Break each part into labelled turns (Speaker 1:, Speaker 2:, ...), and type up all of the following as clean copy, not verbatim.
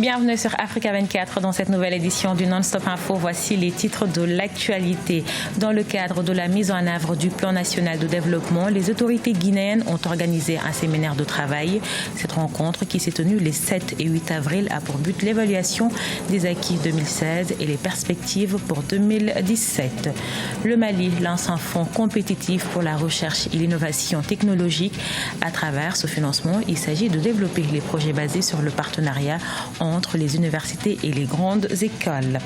Speaker 1: Bienvenue sur Africa 24 dans cette nouvelle édition du Non-Stop Info. Voici les titres de l'actualité. Dans le cadre de la mise en œuvre du plan national de développement, les autorités guinéennes ont organisé un séminaire de travail. Cette rencontre qui s'est tenue les 7 et 8 avril a pour but l'évaluation des acquis 2016 et les perspectives pour 2017. Le Mali lance un fonds compétitif pour la recherche et l'innovation technologique. À travers ce financement, il s'agit de développer les projets basés sur le partenariat entre les universités et les grandes écoles.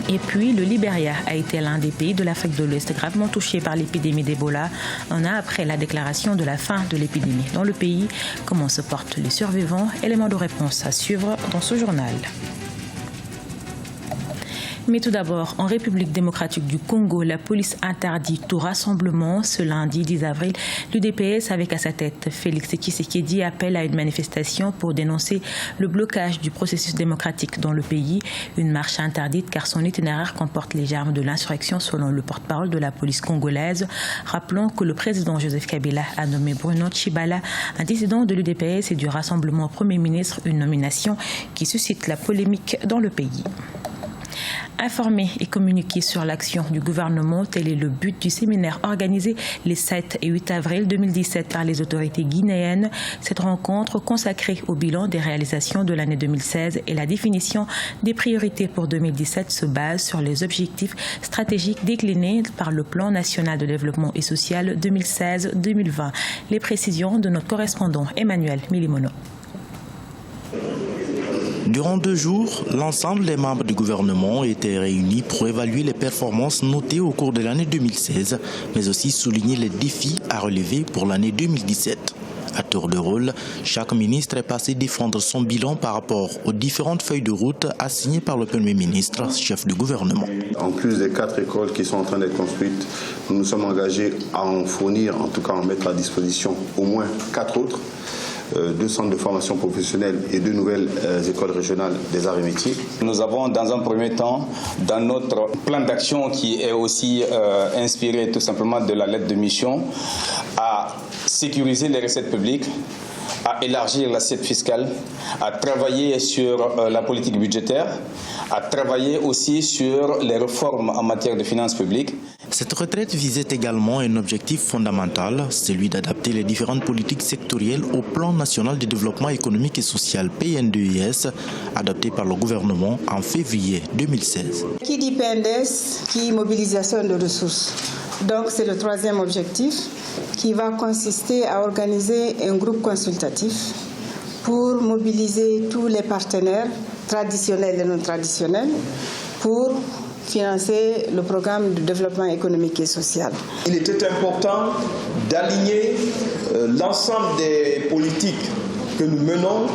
Speaker 1: Et puis, le Libéria a été l'un des pays de l'Afrique de l'Ouest gravement touché par l'épidémie d'Ebola, un an après la déclaration de la fin de l'épidémie dans le pays. Comment se portent les survivants? Élément de réponse à suivre dans ce journal. Mais tout d'abord, en République démocratique du Congo, la police interdit tout rassemblement. Ce lundi 10 avril, l'UDPS avec à sa tête Félix Tshisekedi appelle à une manifestation pour dénoncer le blocage du processus démocratique dans le pays. Une marche interdite car son itinéraire comporte les germes de l'insurrection selon le porte-parole de la police congolaise. Rappelons que le président Joseph Kabila a nommé Bruno Tshibala, un dissident de l'UDPS et du Rassemblement Premier ministre, une nomination qui suscite la polémique dans le pays. Informer et communiquer sur l'action du gouvernement, tel est le but du séminaire organisé les 7 et 8 avril 2017 par les autorités guinéennes. Cette rencontre consacrée au bilan des réalisations de l'année 2016 et la définition des priorités pour 2017 se base sur les objectifs stratégiques déclinés par le plan national de développement et social 2016-2020. Les précisions de notre correspondant Emmanuel Milimono.
Speaker 2: Durant 2 jours, l'ensemble des membres du gouvernement étaient réunis pour évaluer les performances notées au cours de l'année 2016, mais aussi souligner les défis à relever pour l'année 2017. À tour de rôle, chaque ministre est passé défendre son bilan par rapport aux différentes feuilles de route assignées par le Premier ministre, chef du gouvernement.
Speaker 3: En plus des 4 écoles qui sont en train d'être construites, nous nous sommes engagés à en fournir, en tout cas en mettre à disposition au moins 4 autres. 2 centres de formation professionnelle et 2 nouvelles écoles régionales des arts et métiers.
Speaker 4: Nous avons dans un premier temps, dans notre plan d'action qui est aussi inspiré tout simplement de la lettre de mission, à sécuriser les recettes publiques, à élargir l'assiette fiscale, à travailler sur la politique budgétaire, à travailler aussi sur les réformes en matière de finances publiques.
Speaker 2: Cette retraite visait également un objectif fondamental, celui d'adapter les différentes politiques sectorielles au plan national de développement économique et social PNDES, adopté par le gouvernement en février 2016.
Speaker 5: Qui dit PNDES, qui mobilisation de ressources. Donc c'est le 3e objectif qui va consister à organiser un groupe consultatif pour mobiliser tous les partenaires traditionnels et non traditionnels pour financer le programme de développement économique et social.
Speaker 6: Il était important d'aligner l'ensemble des politiques que nous menons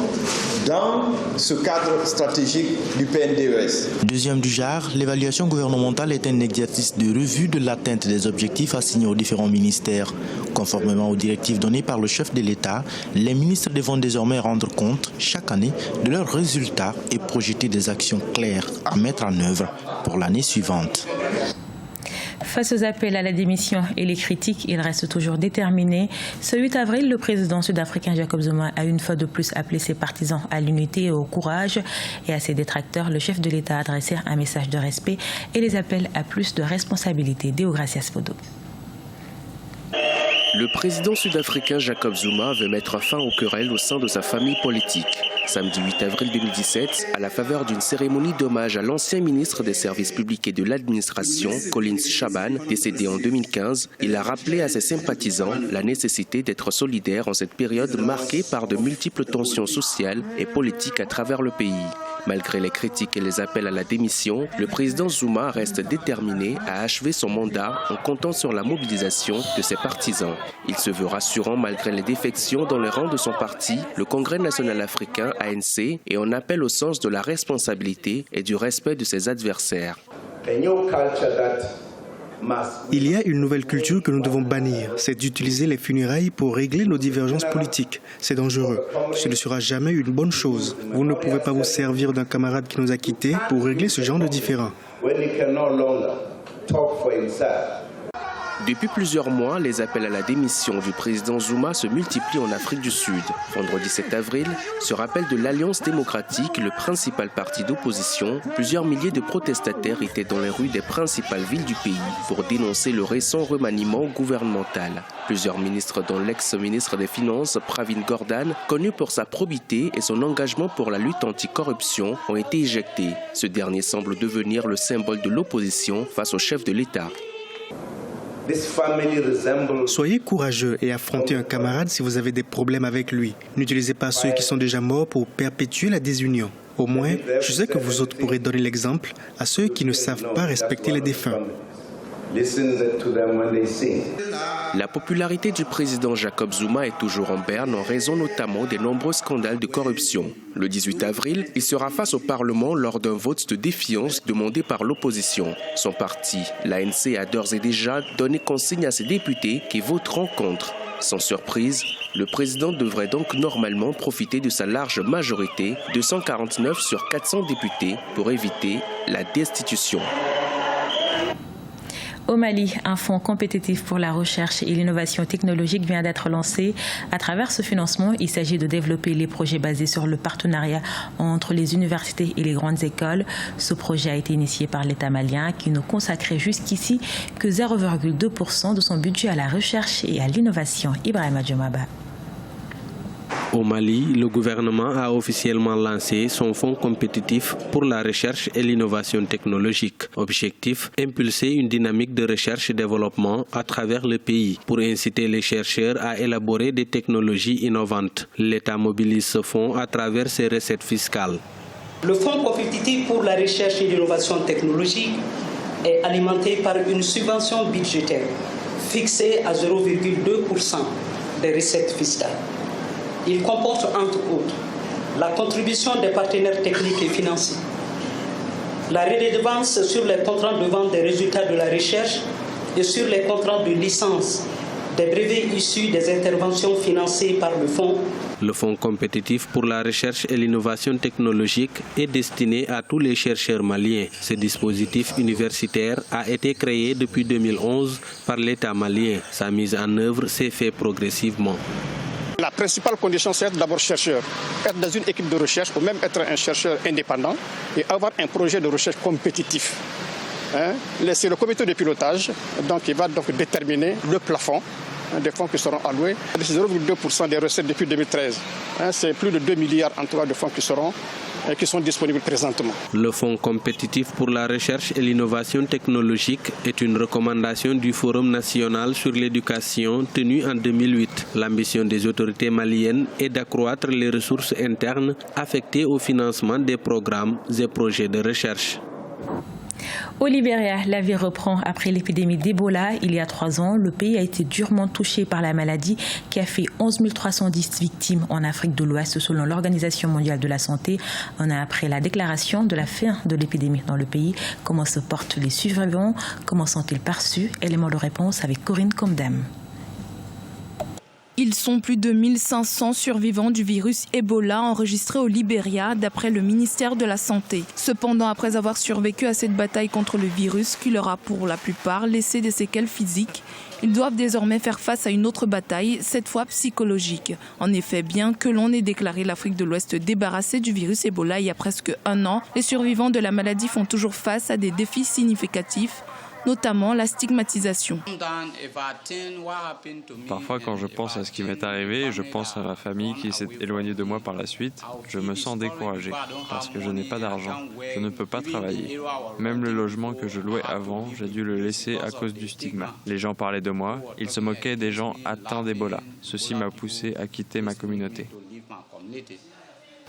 Speaker 6: dans ce cadre stratégique du PNDES.
Speaker 2: Deuxième du genre, l'évaluation gouvernementale est un exercice de revue de l'atteinte des objectifs assignés aux différents ministères. Conformément aux directives données par le chef de l'État, les ministres devront désormais rendre compte chaque année de leurs résultats et projeter des actions claires à mettre en œuvre pour l'année suivante.
Speaker 1: Face aux appels à la démission et les critiques, il reste toujours déterminé. Ce 8 avril, le président sud-africain Jacob Zuma a une fois de plus appelé ses partisans à l'unité et au courage. Et à ses détracteurs, le chef de l'État a adressé un message de respect et les appels à plus de responsabilité. Deogracias Fodo.
Speaker 7: Le président sud-africain Jacob Zuma veut mettre fin aux querelles au sein de sa famille politique. Samedi 8 avril 2017, à la faveur d'une cérémonie d'hommage à l'ancien ministre des Services publics et de l'administration, Collins Chaban, décédé en 2015, il a rappelé à ses sympathisants la nécessité d'être solidaire en cette période marquée par de multiples tensions sociales et politiques à travers le pays. Malgré les critiques et les appels à la démission, le président Zuma reste déterminé à achever son mandat en comptant sur la mobilisation de ses partisans. Il se veut rassurant malgré les défections dans les rangs de son parti, le Congrès national africain ANC, et en appelle au sens de la responsabilité et du respect de ses adversaires.
Speaker 8: Il y a une nouvelle culture que nous devons bannir, c'est d'utiliser les funérailles pour régler nos divergences politiques. C'est dangereux. Ce ne sera jamais une bonne chose. Vous ne pouvez pas vous servir d'un camarade qui nous a quittés pour régler ce genre de différends.
Speaker 7: Depuis plusieurs mois, les appels à la démission du président Zuma se multiplient en Afrique du Sud. Vendredi 7 avril, sur appel de l'Alliance démocratique, le principal parti d'opposition, plusieurs milliers de protestataires étaient dans les rues des principales villes du pays pour dénoncer le récent remaniement gouvernemental. Plusieurs ministres, dont l'ex-ministre des Finances, Pravin Gordhan, connu pour sa probité et son engagement pour la lutte anticorruption, ont été éjectés. Ce dernier semble devenir le symbole de l'opposition face au chef de l'État.
Speaker 8: Soyez courageux et affrontez un camarade si vous avez des problèmes avec lui. N'utilisez pas ceux qui sont déjà morts pour perpétuer la désunion. Au moins, je sais que vous autres pourrez donner l'exemple à ceux qui ne savent pas respecter les défunts.
Speaker 7: La popularité du président Jacob Zuma est toujours en berne en raison notamment des nombreux scandales de corruption. Le 18 avril, il sera face au Parlement lors d'un vote de défiance demandé par l'opposition. Son parti, l'ANC, a d'ores et déjà donné consigne à ses députés qui voteront contre. Sans surprise, le président devrait donc normalement profiter de sa large majorité, 249 sur 400 députés, pour éviter la destitution.
Speaker 1: Au Mali, un fonds compétitif pour la recherche et l'innovation technologique vient d'être lancé. À travers ce financement, il s'agit de développer les projets basés sur le partenariat entre les universités et les grandes écoles. Ce projet a été initié par l'État malien qui ne consacrait jusqu'ici que 0,2% de son budget à la recherche et à l'innovation. Ibrahima Djomaba.
Speaker 9: Au Mali, le gouvernement a officiellement lancé son fonds compétitif pour la recherche et l'innovation technologique. Objectif, impulser une dynamique de recherche et développement à travers le pays pour inciter les chercheurs à élaborer des technologies innovantes. L'État mobilise ce fonds à travers ses recettes fiscales.
Speaker 10: Le fonds compétitif pour la recherche et l'innovation technologique est alimenté par une subvention budgétaire fixée à 0,2% des recettes fiscales. Il comporte entre autres la contribution des partenaires techniques et financiers, la redevance sur les contrats de vente des résultats de la recherche et sur les contrats de licence des brevets issus des interventions financées par le fonds.
Speaker 9: Le fonds compétitif pour la recherche et l'innovation technologique est destiné à tous les chercheurs maliens. Ce dispositif universitaire a été créé depuis 2011 par l'État malien. Sa mise en œuvre s'est faite progressivement.
Speaker 11: La principale condition, c'est être d'abord chercheur, être dans une équipe de recherche ou même être un chercheur indépendant et avoir un projet de recherche compétitif. C'est le comité de pilotage qui va donc déterminer le plafond des fonds qui seront alloués. C'est 0,2% des recettes depuis 2013. C'est plus de 2 milliards en tout cas de fonds qui sont disponibles présentement.
Speaker 9: Le Fonds compétitif pour la recherche et l'innovation technologique est une recommandation du Forum national sur l'éducation tenu en 2008. L'ambition des autorités maliennes est d'accroître les ressources internes affectées au financement des programmes et projets de recherche.
Speaker 1: Au Libéria, la vie reprend après l'épidémie d'Ebola. Il y a 3 ans, le pays a été durement touché par la maladie qui a fait 11 310 victimes en Afrique de l'Ouest selon l'Organisation mondiale de la santé. Un an après la déclaration de la fin de l'épidémie dans le pays, comment se portent les survivants? Comment sont-ils perçus? Élément de réponse avec Corinne Comdem.
Speaker 12: Ils sont plus de 1500 survivants du virus Ebola enregistrés au Libéria, d'après le ministère de la Santé. Cependant, après avoir survécu à cette bataille contre le virus, qui leur a pour la plupart laissé des séquelles physiques, ils doivent désormais faire face à une autre bataille, cette fois psychologique. En effet, bien que l'on ait déclaré l'Afrique de l'Ouest débarrassée du virus Ebola il y a presque 1 an, les survivants de la maladie font toujours face à des défis significatifs, notamment la stigmatisation.
Speaker 13: Parfois, quand je pense à ce qui m'est arrivé, je pense à ma famille qui s'est éloignée de moi par la suite, je me sens découragé parce que je n'ai pas d'argent, je ne peux pas travailler. Même le logement que je louais avant, j'ai dû le laisser à cause du stigma. Les gens parlaient de moi, ils se moquaient des gens atteints d'Ebola. Ceci m'a poussé à quitter ma communauté.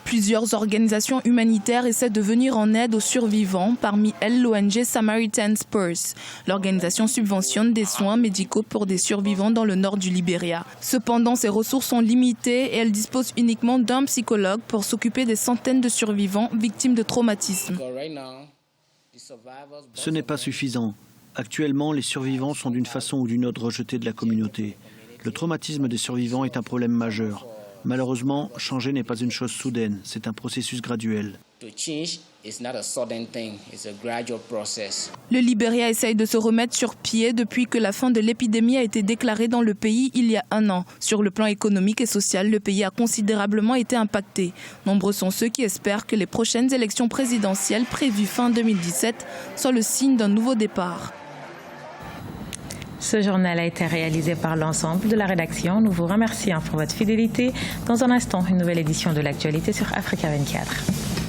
Speaker 12: Plusieurs organisations humanitaires essaient de venir en aide aux survivants, parmi elles l'ONG Samaritan's Purse. L'organisation subventionne des soins médicaux pour des survivants dans le nord du Libéria. Cependant, ses ressources sont limitées et elle dispose uniquement d'un psychologue pour s'occuper des centaines de survivants victimes de traumatismes.
Speaker 14: Ce n'est pas suffisant. Actuellement, les survivants sont d'une façon ou d'une autre rejetés de la communauté. Le traumatisme des survivants est un problème majeur. Malheureusement, changer n'est pas une chose soudaine, c'est un processus graduel.
Speaker 12: Le Libéria essaye de se remettre sur pied depuis que la fin de l'épidémie a été déclarée dans le pays il y a un an. Sur le plan économique et social, le pays a considérablement été impacté. Nombreux sont ceux qui espèrent que les prochaines élections présidentielles prévues fin 2017 soient le signe d'un nouveau départ.
Speaker 1: Ce journal a été réalisé par l'ensemble de la rédaction. Nous vous remercions pour votre fidélité. Dans un instant, une nouvelle édition de l'actualité sur Africa 24.